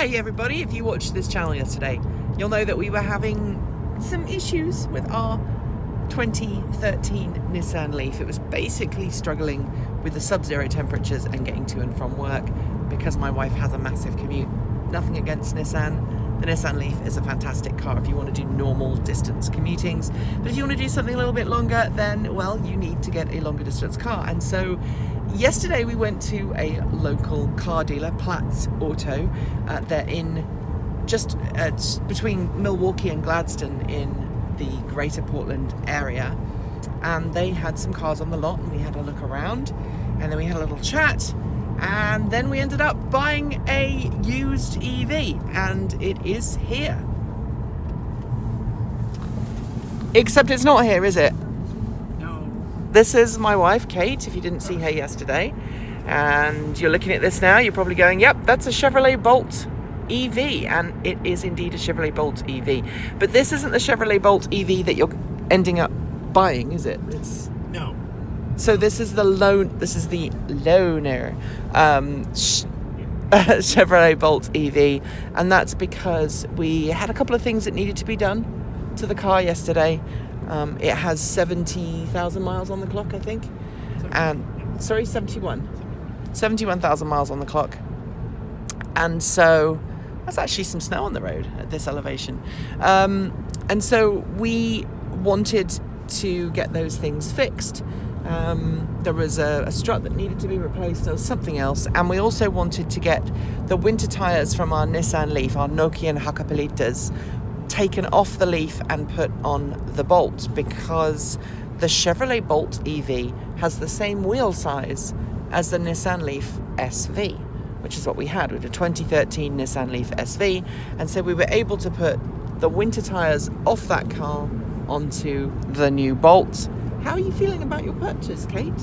Hi everybody, if you watched this channel yesterday, you'll know that we were having some issues with our 2013 Nissan Leaf. It was basically struggling with the sub-zero temperatures and getting to and from work because my wife has a massive commute. Nothing against Nissan. The Nissan Leaf is a fantastic car if you want to do normal distance commutings. But if you want to do something a little bit longer, then, well, you need to get a longer distance car. And so yesterday we went to a local car dealer, Platts Auto. They're in just between Milwaukee and Gladstone in the greater Portland area. And they had some cars on the lot and we had a look around and then we had a little chat. And then we ended up buying a used EV, and it is here. Except it's not here, is it? No. This is my wife, Kate, if you didn't see her yesterday. And you're looking at this now, you're probably going, yep, that's a Chevrolet Bolt EV. And it is indeed a Chevrolet Bolt EV. But this isn't the Chevrolet Bolt EV that you're ending up buying, is it? No. So this is the loaner Chevrolet Bolt EV, and that's because we had a couple of things that needed to be done to the car yesterday. It has 70,000 miles on the clock, I think. 71,000 miles on the clock. And so that's actually some snow on the road at this elevation. And so we wanted to get those things fixed. There was a strut that needed to be replaced, there was something else, and we also wanted to get the winter tyres from our Nissan Leaf, our Nokian Hakapelitas, taken off the Leaf and put on the Bolt, because the Chevrolet Bolt EV has the same wheel size as the Nissan Leaf SV, which is what we had with the 2013 Nissan Leaf SV, and so we were able to put the winter tyres off that car onto the new Bolt. How are you feeling about your purchase, Kate?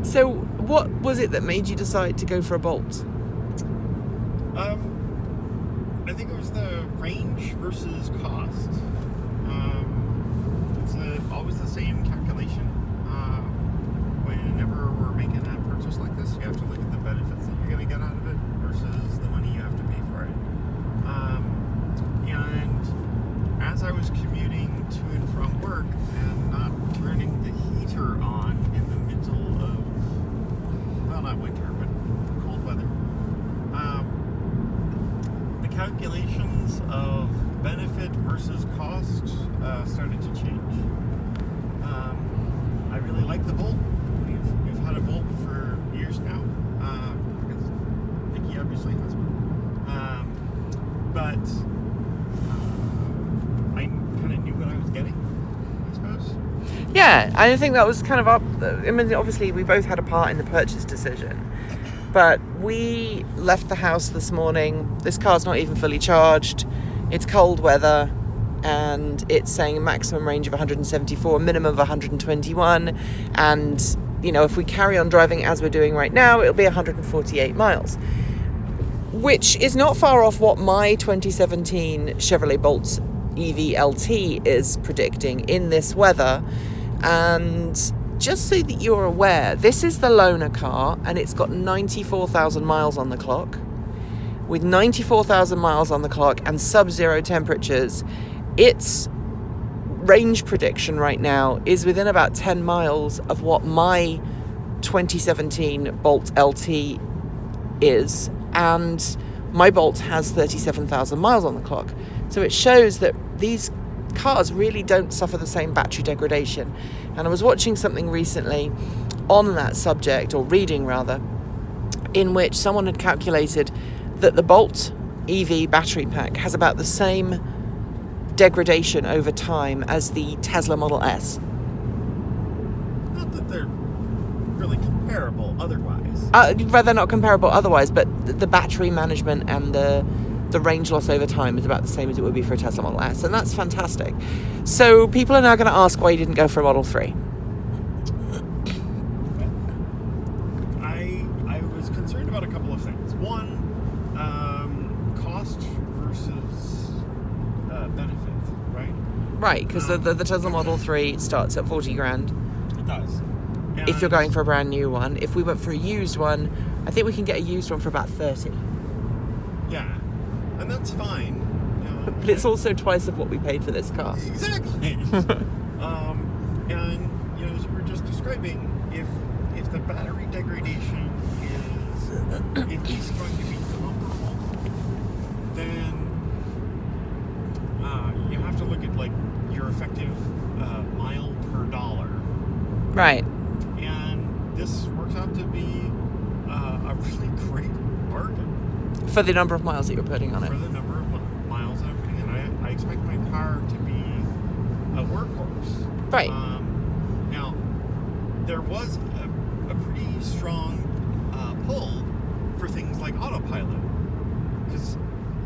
So, what was it that made you decide to go for a Bolt? I think it was the range versus cost. It's always the same calculation. Whenever we're making a purchase like this, you have to look at the benefits that you're going to get out of it versus the money you have to pay for it. And as I was commuting to and from work and not turning the heater on in the middle of, well, not winter, but cold weather, the calculations of benefit versus cost started to change. I really like the Bolt. We've had a Bolt for years now, because Nikki obviously has one. But I kind of knew what I was getting, I suppose. Yeah, I think that was kind of I mean, obviously we both had a part in the purchase decision, but we left the house this morning. This car's not even fully charged. It's cold weather, and it's saying a maximum range of 174, a minimum of 121, and you know, if we carry on driving as we're doing right now, it'll be 148 miles, which is not far off what my 2017 Chevrolet Bolt EV LT is predicting in this weather. And just so that you're aware, this is the loaner car, and it's got 94,000 miles on the clock. With 94,000 miles on the clock and sub-zero temperatures, its range prediction right now is within about 10 miles of what my 2017 Bolt LT is, and my Bolt has 37,000 miles on the clock. So it shows that these cars really don't suffer the same battery degradation. And I was watching something recently on that subject, or reading rather, in which someone had calculated that the Bolt EV battery pack has about the same degradation over time as the Tesla Model S. Not that they're really comparable otherwise. Rather not comparable otherwise, but the battery management and the range loss over time is about the same as it would be for a Tesla Model S, and that's fantastic. So people are now going to ask why you didn't go for a Model 3. I was concerned about a couple of things. One, cost versus benefit, right? Right, because the Tesla Model 3 starts at 40 grand. It does. If you're going for a brand new one. If we went for a used one, I think we can get a used one for about 30. Yeah, and that's fine. But it's also twice of what we paid for this car. Exactly. And as we were just describing, if the battery degradation is at least going to be comparable, then you have to look at like your effective mile per dollar. Right. And this works out to be a really great bargain. For the number of miles that you're putting on it. For the number of miles that I'm putting in. I expect my car to be a workhorse. Right. Now, there was a pretty strong pull for things like autopilot. Because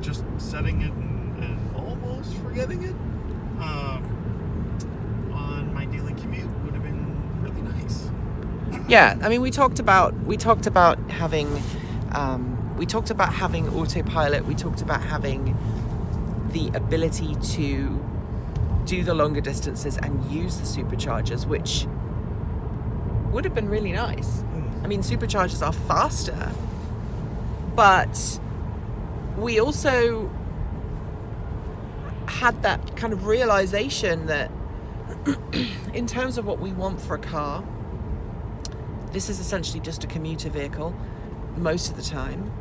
just setting it and almost forgetting it on my daily commute would have been really nice. Yeah, I mean, we talked about having autopilot. We talked about having the ability to do the longer distances and use the superchargers, which would have been really nice. I mean, superchargers are faster, but we also had that kind of realization that in terms of what we want for a car, this is essentially just a commuter vehicle most of the time,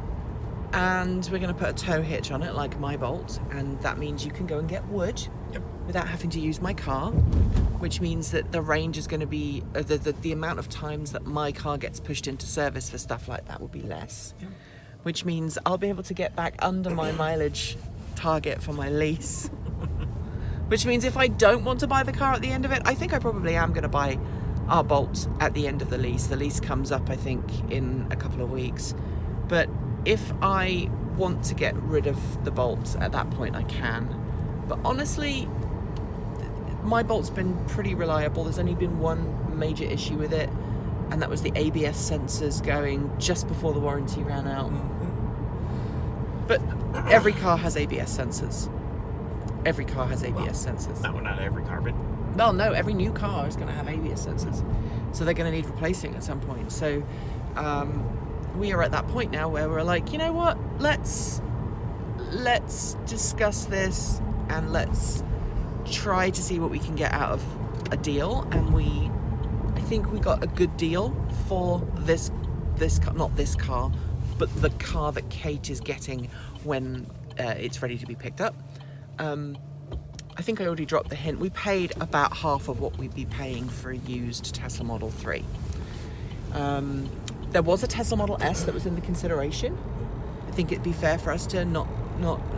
and we're going to put a tow hitch on it like my Bolt, and that means you can go and get wood without having to use my car, which means that the range is going to be the amount of times that my car gets pushed into service for stuff like that will be less, which means I'll be able to get back under my mileage target for my lease. Which means if I don't want to buy the car at the end of it, I think I probably am going to buy our Bolt at the end of the lease. The lease comes up, I think, in a couple of weeks. But if I want to get rid of the Bolt at that point, I can. But honestly, my Bolt's been pretty reliable. There's only been one major issue with it, and that was the ABS sensors going just before the warranty ran out. But every car has ABS sensors. Every car has ABS sensors. Not every car, but... Well, no, every new car is going to have ABS sensors. So they're going to need replacing at some point. So we are at that point now where we're like, you know what? Let's discuss this and let's try to see what we can get out of a deal. And I think we got a good deal for this car, not this car, but the car that Kate is getting when it's ready to be picked up. I think I already dropped the hint. We paid about half of what we'd be paying for a used Tesla Model 3. There was a Tesla Model S that was in the consideration. I think it'd be fair for us to not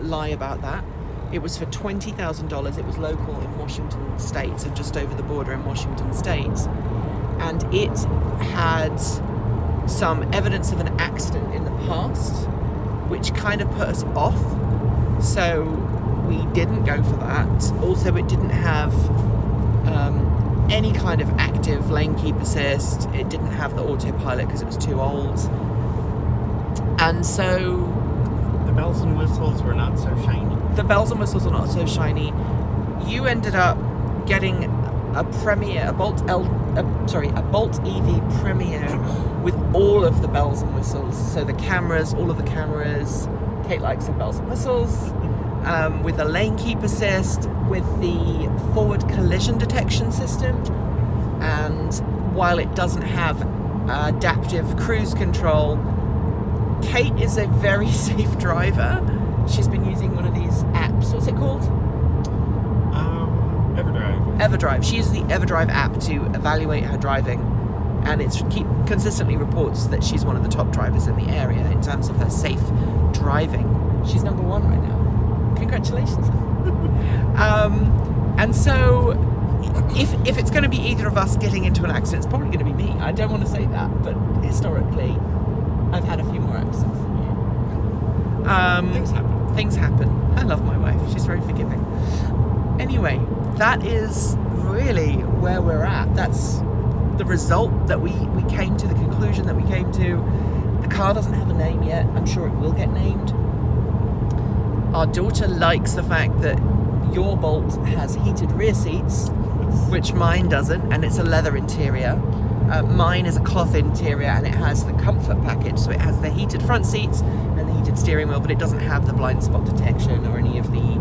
lie about that. It was for $20,000. It was local in Washington State, so just over the border in Washington State. And it had some evidence of an accident in the past, which kind of put us off. So we didn't go for that. Also, it didn't have any kind of active lane keep assist. It didn't have the autopilot because it was too old. And so the bells and whistles were not so shiny. The bells and whistles were not so shiny. You ended up getting a Bolt EV Premier with all of the bells and whistles. So the cameras, all of the cameras. Kate likes the bells and whistles. With the lane keep assist, with the forward collision detection system, and while it doesn't have adaptive cruise control, Kate is a very safe driver. She's been using one of these apps. What's it called? Everdrive. She uses the Everdrive app to evaluate her driving, and it consistently reports that she's one of the top drivers in the area in terms of her safe driving. She's number 1 right now. Congratulations. And so if it's going to be either of us getting into an accident, it's probably going to be me. I don't want to say that, but historically I've had a few more accidents than you. Things happen. I love my wife. She's very forgiving. Anyway, that is really where we're at. That's the result that we came to, the conclusion that we came to. The car doesn't have a name yet. I'm sure it will get named. Our daughter likes the fact that your Bolt has heated rear seats, which mine doesn't, and it's a leather interior. Mine is a cloth interior and it has the comfort package, so it has the heated front seats and the heated steering wheel, but it doesn't have the blind spot detection or any of the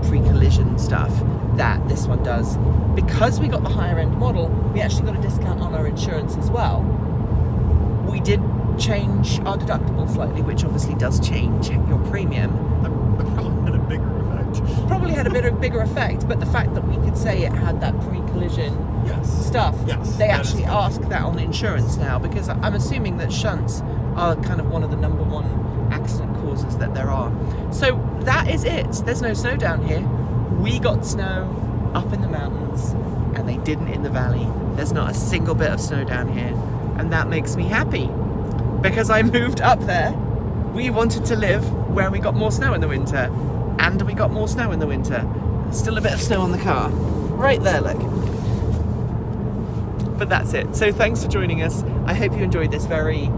pre-collision stuff that this one does. Because we got the higher end model, we actually got a discount on our insurance as well. We did change our deductible slightly, which obviously does change your premium. Probably had a bigger effect, but the fact that we could say it had that pre-collision stuff, they actually ask that on insurance now, because I'm assuming that shunts are kind of one of the number one accident causes that there are. So that is it. There's no snow down here. We got snow up in the mountains and they didn't in the valley. There's not a single bit of snow down here, and that makes me happy because I moved up there. We wanted to live where we got more snow in the winter, and we got more snow in the winter. There's still a bit of snow on the car. Right there, look. But that's it. So thanks for joining us. I hope you enjoyed this very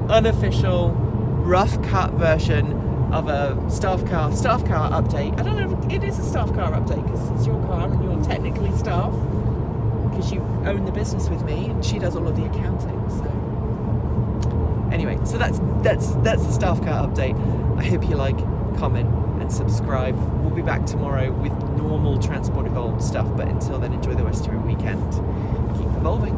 unofficial, rough cut version of a staff car update. I don't know if it is a staff car update because it's your car and you're technically staff because you own the business with me and she does all of the accounting. So anyway, so that's the staff car update. I hope you like, comment and subscribe. We'll be back tomorrow with normal Transport Evolved stuff, but until then, enjoy the rest of your weekend. Keep evolving.